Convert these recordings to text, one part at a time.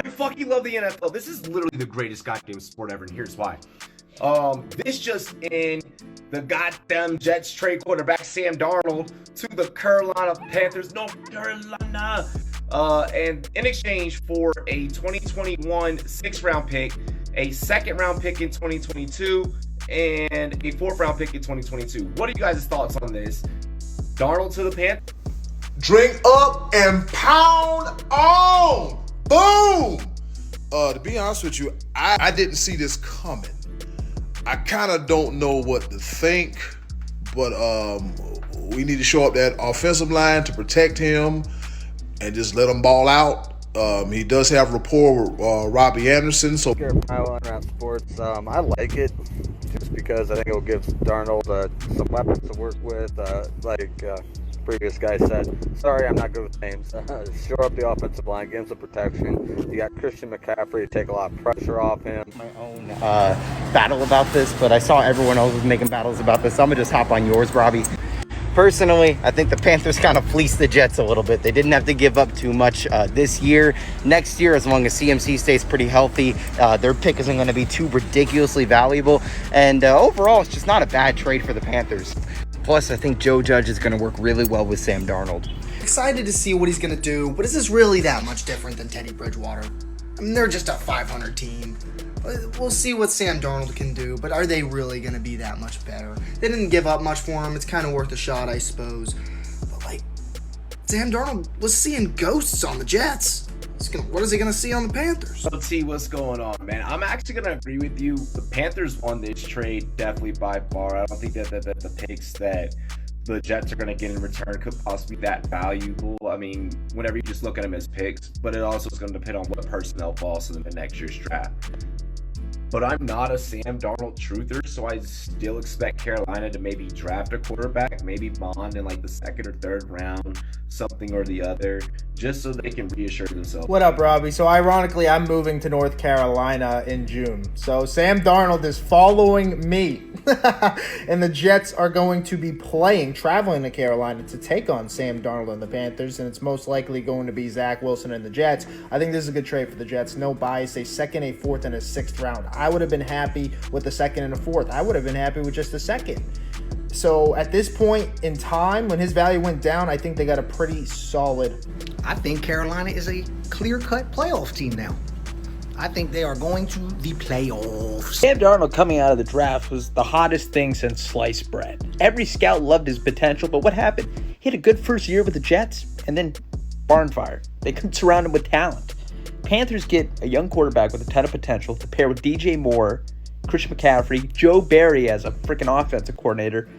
I fucking love the NFL. This is literally the greatest goddamn sport ever, and here's why. This just in, the goddamn Jets trade quarterback Sam Darnold to the Carolina Panthers, North Carolina, and in exchange for a 2021 6th-round pick, a 2nd-round pick in 2022, and a 4th-round pick in 2022. What are you guys' thoughts on this? Darnold to the Panthers? Drink up and pound on. Boom. To be honest with you, I didn't see this coming. I kind of don't know what to think, but we need to show up that offensive line to protect him and just let him ball out. He does have rapport with Robbie Anderson. So Pile on around sports. I like it just because I think it'll give Darnold some weapons to work with. Previous guy said, sorry, I'm not good with names. Shore up the offensive line, give him some protection. You got Christian McCaffrey to take a lot of pressure off him. My own battle about this, but I saw everyone else was making battles about this, so I'm going to just hop on yours, Robbie. Personally, I think the Panthers kind of fleeced the Jets a little bit. They didn't have to give up too much this year. Next year, as long as CMC stays pretty healthy, their pick isn't going to be too ridiculously valuable. And overall, it's just not a bad trade for the Panthers. Plus, I think Joe Judge is going to work really well with Sam Darnold. Excited to see what he's going to do, but is this really that much different than Teddy Bridgewater? I mean, they're just a 500 team. We'll see what Sam Darnold can do, but are they really going to be that much better? They didn't give up much for him. It's kind of worth a shot, I suppose. But, Sam Darnold was seeing ghosts on the Jets. What is he going to see on the Panthers? Let's see what's going on, man. I'm actually going to agree with you. The Panthers won this trade definitely by far. I don't think that the picks that the Jets are going to get in return could possibly be that valuable. I mean, whenever you just look at them as picks, but it also is going to depend on what personnel falls to them in next year's draft. But I'm not a Sam Darnold truther, so I still expect Carolina to maybe draft a quarterback, maybe bond in the 2nd or 3rd round, something or the other, just so they can reassure themselves. What up, Robbie? So ironically, I'm moving to North Carolina in June. So Sam Darnold is following me. And the Jets are going to be traveling to Carolina to take on Sam Darnold and the Panthers, and it's most likely going to be Zach Wilson and the Jets. I think this is a good trade for the Jets. No bias, a 2nd, a 4th, and a 6th round. I would have been happy with the 2nd and a 4th. I would have been happy with just the 2nd. So at this point in time, when his value went down, I think they got a pretty solid. I think Carolina is a clear-cut playoff team now. I think they are going to the playoffs. Sam Darnold coming out of the draft was the hottest thing since sliced bread. Every scout loved his potential, but what happened? He had a good first year with the Jets, and then barn fire. They couldn't surround him with talent. Panthers get a young quarterback with a ton of potential to pair with DJ Moore, Christian McCaffrey, Joe Barry as a freaking offensive coordinator.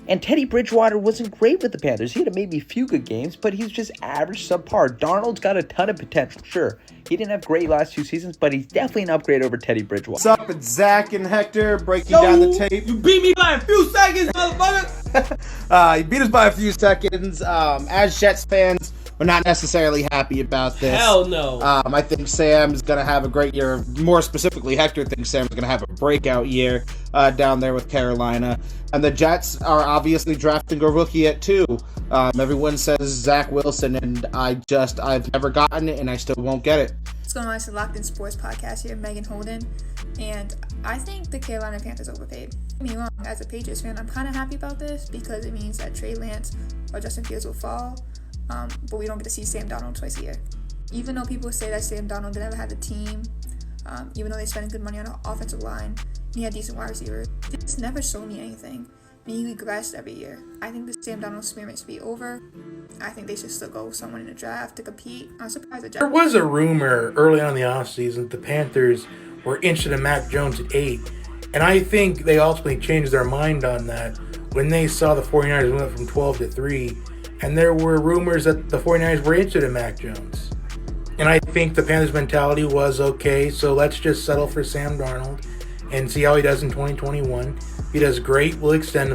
And Teddy Bridgewater wasn't great with the Panthers. He had maybe a few good games, but he was just average, subpar. Darnold's got a ton of potential, sure. He didn't have great last 2 seasons, but he's definitely an upgrade over Teddy Bridgewater. What's up? It's Zach and Hector breaking down the tape. You beat me by a few seconds, motherfucker! He beat us by a few seconds. As Jets fans, we're not necessarily happy about this. Hell no. I think Sam's going to have a great year. More specifically, Hector thinks Sam's going to have a breakout year down there with Carolina. And the Jets are obviously drafting a rookie at 2. Everyone says Zach Wilson, and I've never gotten it, and I still won't get it. What's going on? It's the Locked In Sports Podcast here, Megan Holden. And I think the Carolina Panthers overpaid. Don't get me wrong, as a Patriots fan, I'm kind of happy about this because it means that Trey Lance or Justin Fields will fall. But we don't get to see Sam Darnold twice a year. Even though people say that Sam Darnold never had a team, even though they spent good money on the offensive line, and he had decent wide receivers, they just never showed me anything. I mean, he regressed every year. I think the Sam Darnold experiment should be over. I think they should still go with someone in the draft to compete. I'm surprised the Jets. There was a rumor early on in the offseason that the Panthers were interested in Mac Jones at 8. And I think they ultimately changed their mind on that when they saw the 49ers went from 12 to 3. And there were rumors that the 49ers were interested in Mac Jones. And I think the Panthers' mentality was, okay, so let's just settle for Sam Darnold and see how he does in 2021. If he does great, we'll extend him.